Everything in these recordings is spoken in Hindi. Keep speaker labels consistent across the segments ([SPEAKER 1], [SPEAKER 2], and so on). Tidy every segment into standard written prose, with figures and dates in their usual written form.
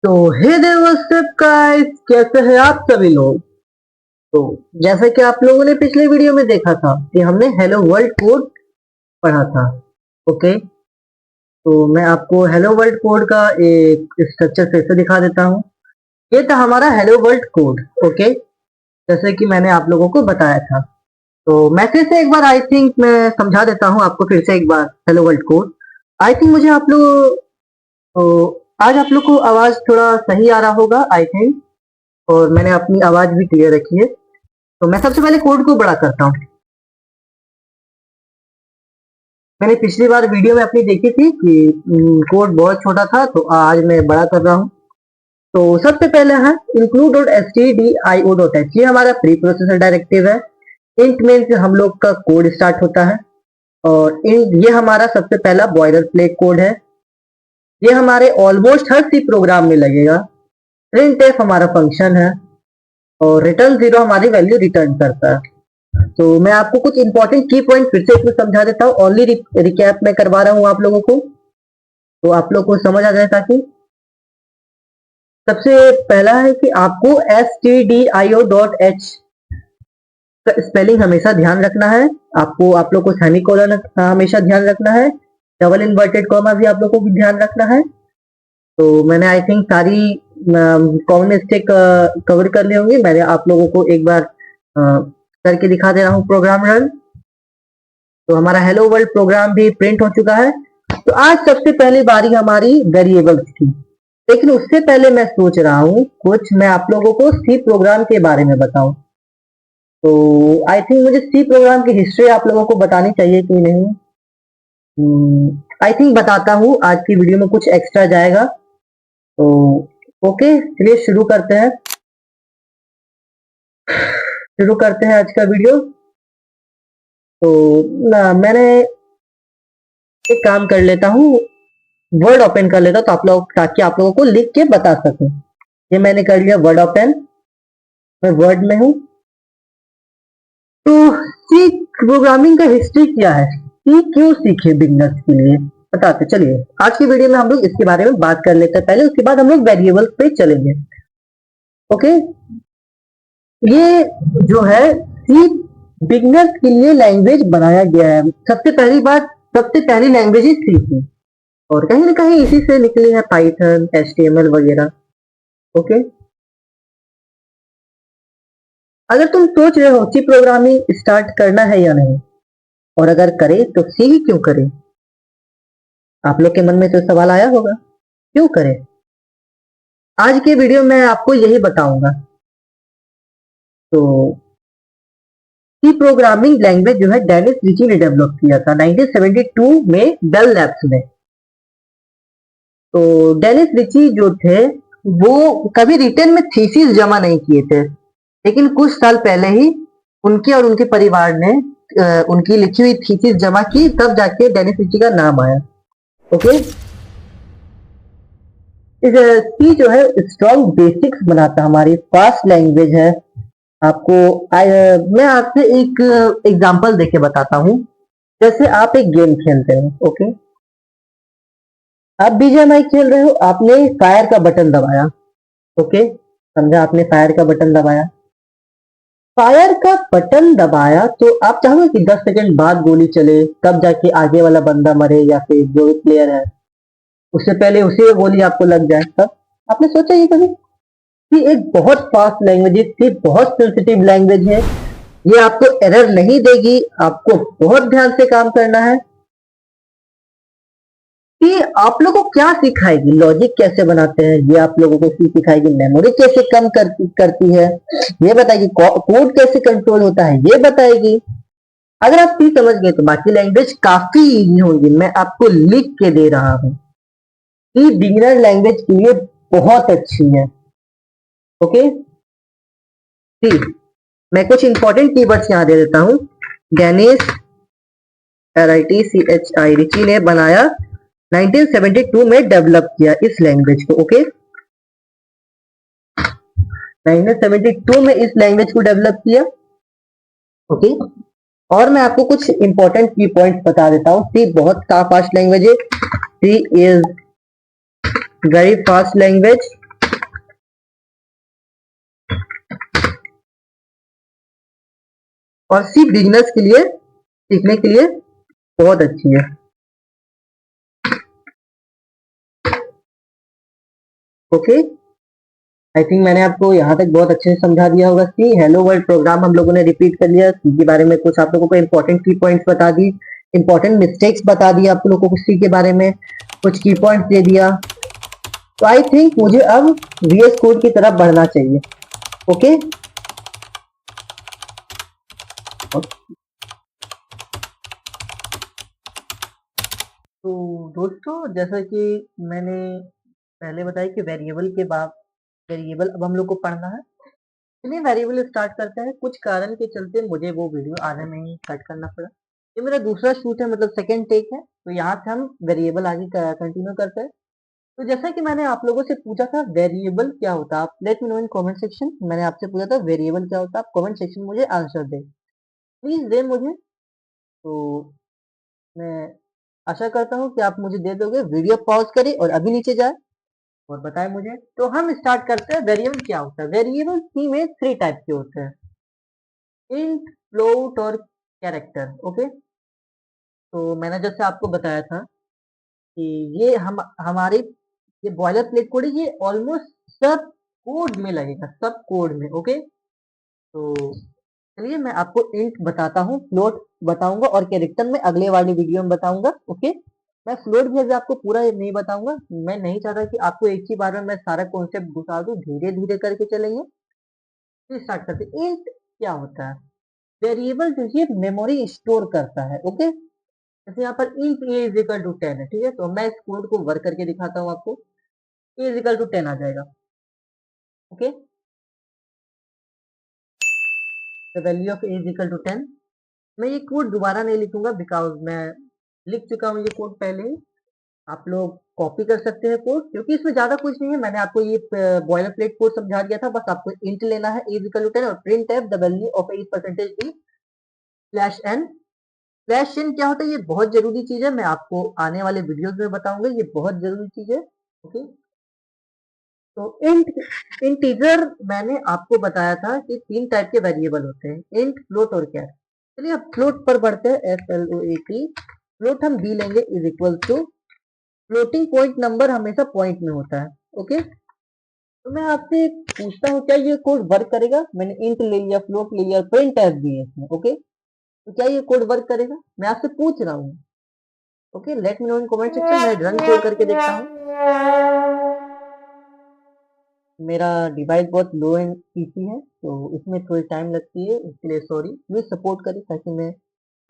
[SPEAKER 1] तो hey there what's up guys, कैसे हैं आप सभी लोग। तो जैसा कि आप लोगों ने पिछले वीडियो में देखा था कि हमने हेलो वर्ल्ड कोड पढ़ा था। ओके, तो मैं आपको हेलो वर्ल्ड कोड का एक स्ट्रक्चर फिर से दिखा देता हूँ। ये था हमारा हेलो वर्ल्ड कोड। ओके, जैसे कि मैंने आप लोगों को बताया था। तो मैं फिर से एक बार आई थिंक मैं समझा देता हूँ आपको फिर से एक बार hello world code. I think मुझे आप लोग तो आज आप लोग को आवाज थोड़ा सही आ रहा होगा आई थिंक, और मैंने अपनी आवाज भी क्लियर रखी है। तो मैं सबसे पहले कोड को बड़ा करता हूँ। मैंने पिछली बार वीडियो में अपनी देखी थी कि कोड बहुत छोटा था, तो आज मैं बड़ा कर रहा हूँ। तो सबसे पहले है include.stdio.h, ये हमारा प्री प्रोसेसर डायरेक्टिव है। इंट में से हम लोग का कोड स्टार्ट होता है, और ये हमारा सबसे पहला बॉयलर प्लेट कोड है। ये हमारे ऑलमोस्ट हर सी प्रोग्राम में लगेगा। printf हमारा फंक्शन है, और रिटर्न 0 हमारी वैल्यू रिटर्न करता है। तो मैं आपको कुछ इंपॉर्टेंट की पॉइंट फिर से इसमें समझा देता हूँ। ओनली रिकैप में करवा रहा हूँ आप लोगों को, तो आप लोग को समझ आ जाए। ताकि सबसे पहला है कि आपको stdio.h का स्पेलिंग हमेशा ध्यान रखना है। आप लोग को सेमीकोलन हमेशा ध्यान रखना है। डबल इन्वर्टेड कॉमा भी आप लोग को भी ध्यान रखना है। तो मैंने आई थिंक सारी कॉमन मिस्टेक कवर कर ली होंगी। मैंने आप लोगों को एक बार करके दिखा दे रहा हूँ प्रोग्राम रन। तो हमारा हेलो वर्ल्ड प्रोग्राम भी प्रिंट हो चुका है। तो आज सबसे पहली बारी हमारी वेरिएबल्स की, लेकिन उससे पहले मैं सोच रहा हूँ कुछ मैं आप लोगों को सी प्रोग्राम के बारे में बताऊं। तो आई थिंक मुझे सी प्रोग्राम की हिस्ट्री आप लोगों को बतानी चाहिए कि नहीं। आई थिंक बताता हूँ, आज की वीडियो में कुछ एक्स्ट्रा जाएगा। तो ओके, चलिए शुरू करते हैं आज का वीडियो। तो मैंने एक काम कर लेता हूँ, वर्ड ओपन कर लेता हूँ, तो आप लोग ताकि आप लोगों को लिख के बता सकूं। ये मैंने कर लिया वर्ड ओपन, मैं वर्ड में हूँ। तो सी प्रोग्रामिंग का हिस्ट्री क्या है, सी क्यों सीखे बिगनर्स के लिए बताते। चलिए आज की वीडियो में हम लोग इसके बारे में बात कर लेते हैं पहले, उसके बाद हम लोग वेरिएबल्स पे चलेंगे। ओके, ये जो है सी बिगनर्स के लिए लैंग्वेज बनाया गया है। सबसे पहली बात, सबसे पहली लैंग्वेज ही सी थी, और कहीं ना कहीं इसी से निकली है पाइथन, एचटीएमएल वगैरह। ओके, अगर तुम सोच रहे हो सी प्रोग्रामिंग स्टार्ट करना है या नहीं, और अगर करे तो सी ही क्यों करे, आप लोग के मन में तो सवाल आया होगा क्यों करे। आज के वीडियो में आपको यही बताऊंगा। तो सी प्रोग्रामिंग लैंग्वेज जो है डेनिस रिची ने डेवलप किया था 1972 में बेल लैब्स में। तो डेनिस रिची जो थे वो कभी रिटर्न में थीसिस जमा नहीं किए थे, लेकिन कुछ साल पहले ही उनके और उनके परिवार ने उनकी लिखी हुई थीसिस जमा की, तब जाके डेनिस रिची का नाम आया। ओके, इस सी जो है स्ट्रॉन्ग बेसिक्स बनाता, हमारी फास्ट लैंग्वेज है। आपको मैं आपसे एक एग्जांपल देके बताता हूँ। जैसे आप एक गेम खेलते हो, ओके, आप बीजीएमआई खेल रहे हो, आपने फायर का बटन दबाया। ओके, समझा, आपने फायर का बटन दबाया। फायर का बटन दबाया तो आप चाहोगे कि 10 सेकंड बाद गोली चले, तब जाके आगे वाला बंदा मरे, या फिर जो प्लेयर है उससे पहले उसी को गोली आपको लग जाए। तब आपने सोचा ये कभी कि एक बहुत फास्ट लैंग्वेज थी, बहुत सेंसिटिव लैंग्वेज है, ये आपको एरर नहीं देगी, आपको बहुत ध्यान से काम करना है। कि आप लोगों को क्या सिखाएगी, लॉजिक कैसे बनाते हैं ये आप लोगों को सिखाएगी, मेमोरी कैसे कम करती है ये बताएगी, कोड कैसे कंट्रोल होता है ये बताएगी। अगर आप सी समझ गए तो बाकी लैंग्वेज काफी इजी होंगी। मैं आपको लिख के दे रहा हूँ, सी बिगिनर लैंग्वेज के लिए बहुत अच्छी है। ओके, सी मैं कुछ इंपॉर्टेंट कीवर्ड्स यहाँ दे देता हूँ। डेनिस RITCHI रिची ने बनाया, 1972 में डेवलप किया इस लैंग्वेज को। ओके, 1972 में इस लैंग्वेज को डेवलप किया। ओके, और मैं आपको कुछ इंपॉर्टेंट की पॉइंट्स बता देता हूँ। सी बहुत फास्ट लैंग्वेज है। सी इज वेरी फास्ट लैंग्वेज। और सी बिगिनर्स के लिए सीखने के लिए बहुत अच्छी है। ओके, आई थिंक मैंने आपको यहाँ तक बहुत अच्छे से समझा दिया होगा। सी हेलो वर्ल्ड प्रोग्राम हम लोगों ने रिपीट कर लिया। सी के बारे में कुछ आप लोगों को इंपॉर्टेंट की पॉइंट्स बता दी, इंपॉर्टेंट मिस्टेक्स बता दी आप लोगों को सी के बारे में, कुछ की पॉइंट्स दे दिया। तो आई थिंक मुझे अब वीएस कोड की तरफ बढ़ना चाहिए। ओके, तो दोस्तों जैसा कि मैंने पहले बताया कि वेरिएबल के बाद वेरिएबल अब हम लोग को पढ़ना है। चलिए वेरिएबल स्टार्ट करते हैं। कुछ कारण के चलते मुझे वो वीडियो आधे में ही कट करना पड़ा। ये मेरा दूसरा शूट है, मतलब सेकंड टेक है। तो यहाँ से हम वेरिएबल आगे कंटिन्यू करते हैं। तो जैसा कि मैंने आप लोगों से पूछा था वेरिएबल क्या होता है, आप let me know in comment section. मैंने आपसे पूछा था वेरिएबल क्या होता है, आप कमेंट सेक्शन में मुझे आंसर दे, प्लीज दे मुझे। तो मैं आशा करता हूँ कि आप मुझे दे दोगे। वीडियो पॉज करें और अभी नीचे जाए और बताएं मुझे। तो हम स्टार्ट करते हैं। वेरिएबल क्या होता है? वेरिएबल सी में 3 टाइप के होते हैं, इंट, फ्लोट और कैरेक्टर। ओके, तो मैंने जैसे आपको बताया था कि ये हम हमारे ये बॉयलर प्लेट कोड है, ये ऑलमोस्ट सब कोड में लगेगा, सब कोड में। ओके, तो चलिए मैं आपको इंट बताता हूँ, फ्लोट बताऊंगा और कैरेक्टर में अगले वाली वीडियो में बताऊंगा। ओके, मैं फ्लोट भी अभी आपको पूरा नहीं बताऊंगा। मैं नहीं चाहता कि आपको एक ही बार में मैं सारा कॉन्सेप्ट घुसा दूं, धीरे धीरे करके चलेंगे। तो स्टार्ट करते हैं। इंट क्या होता है? वेरिएबल जो है मेमोरी स्टोर करता है। ओके, जैसे यहाँ पर int A is equal to 10 है, ठीक है। तो मैं इस कोड को वर्क करके दिखाता हूँ आपको। ए इज इक्वल टू 10 आ जाएगा। Okay, the value of A is equal to 10। मैं ये कोड दोबारा नहीं लिखूंगा बिकॉज मैं लिख चुका हूँ ये कोड पहले ही। आप लोग कॉपी कर सकते हैं कोड, क्योंकि इसमें ज्यादा कुछ नहीं है। मैंने आपको ये बॉयलर प्लेट कोड समझा दिया था। बस आपको इंट लेना है ए इज इक्वल टू 10 और printf the value of A percentage D slash N. Slash N क्या होता है? ये बहुत जरूरी चीज है, मैं आपको आने वाले वीडियोस में बताऊंगा। ये बहुत जरूरी चीज है। ओके, तो इंटीजर मैंने आपको बताया था कि 3 टाइप के वेरिएबल होते हैं, इंट, फ्लोट और कैर। चलिए अब फ्लोट पर बढ़ते हैं। F L O A T. Float हम बी लेंगे is equal to, floating point number हमेशा पॉइंट में होता है। ओके, तो मैं आपसे पूछता हूँ क्या ये कोड वर्क करेगा? मैंने इंट ले लिया, फ्लोट ले लिया, प्रिंट एफ भी है इसमें। ओके, तो क्या ये कोड वर्क करेगा? मैं आपसे पूछ रहा हूँ। Okay, let me know in comment section. मैं रन कोड करके देखता हूँ। मेरा डिवाइस बहुत लो एंड पीसी है, तो इसमें थोड़ी टाइम लगती है, इसके लिए सॉरी। प्लीज सपोर्ट करें ताकि मैं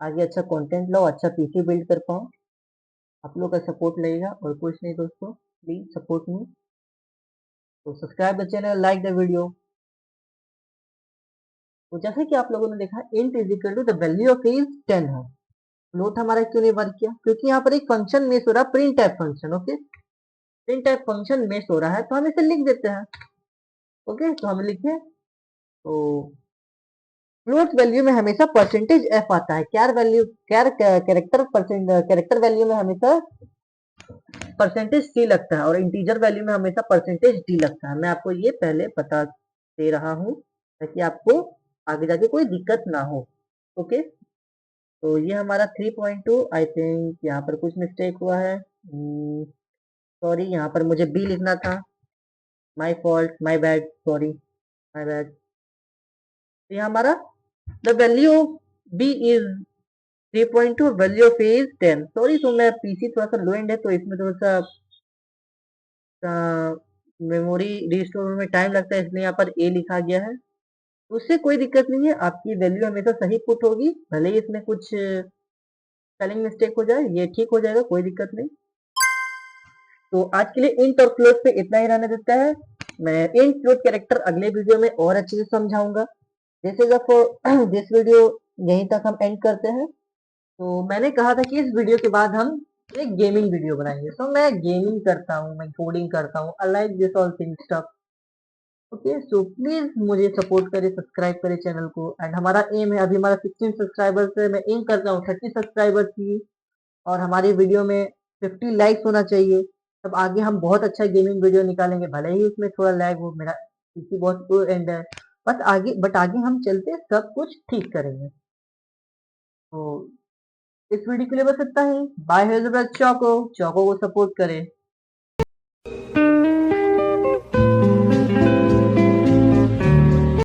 [SPEAKER 1] आगे अच्छा कंटेंट लाऊं, अच्छा पीसी बिल्ड कर पाऊँ। आप लोग का सपोर्ट लगेगा और कुछ नहीं दोस्तों, प्लीज सपोर्ट मी। तो subscribe the channel, like the video. तो जैसे कि आप लोगों ने देखा, int is equal to the value of is 10 है। फ्लोट हमारा क्यों नहीं वर्क किया? क्योंकि यहाँ पर एक फंक्शन मिस हो रहा है, print type function. Okay, print type function miss हो रहा है, तो हम इसे लिख देते हैं। ओके, तो हम लिखे तो फ्लोट वैल्यू में हमेशा परसेंटेज एफ आता है। कैर वैल्यू, कैर कैरेक्टर परसेंट, कैरेक्टर वैल्यू में हमेशा परसेंटेज सी लगता है और इंटीजर वैल्यू में हमेशा परसेंटेज डी लगता है। मैं आपको ये पहले बता दे रहा हूँ ताकि आपको आगे जाके कोई दिक्कत ना हो। ओके, तो ये हमारा 3.2। आई थिंक यहाँ पर कुछ मिस्टेक हुआ है, सॉरी। यहाँ पर मुझे बी लिखना था, my fault, my bad, sorry, my bad. तो ये हमारा the value B is 3.2, value of A is 10। Sorry, तो मैं पीसी थोड़ा सा लो एंड है, तो इसमें थोड़ा सा मेमोरी रिस्टोर में टाइम लगता है, इसलिए यहाँ पर ए लिखा गया है। उससे कोई दिक्कत नहीं है, आपकी वैल्यू हमेशा सही पुट होगी, भले ही इसमें कुछ स्पेलिंग मिस्टेक हो जाए, ये ठीक हो जाएगा, कोई दिक्कत नहीं। तो आज के लिए इंट और फ्लोट पे इतना ही रहने देता है। मैं इंट फ्लोट कैरेक्टर अगले वीडियो में और अच्छे से समझाऊंगा। दिस इज दिस वीडियो यहीं तक हम एंड करते हैं। तो मैंने कहा था कि इस वीडियो के बाद हम एक गेमिंग वीडियो बनाएंगे। तो मैं गेमिंग करता हूँ, मैं कोडिंग करता हूँ, I like this all thing stuff. Okay, so please मुझे सपोर्ट करें, सब्सक्राइब करें चैनल को। एंड हमारा एम है, अभी हमारा 16 सब्सक्राइबर्स है, मैं एम कर रहा हूँ 30 सब्सक्राइबर्स की। और हमारी वीडियो में 50 लाइक्स होना चाहिए। तब आगे हम बहुत अच्छा गेमिंग वीडियो निकालेंगे, भले ही उसमें थोड़ा लैग हो, मेरा पीसी बहुत स्लो एंड है। बट आगे हम चलते सब कुछ ठीक करेंगे। तो इस वीडियो के लिए बस इतना ही। बाय, चौको चौको को सपोर्ट करें।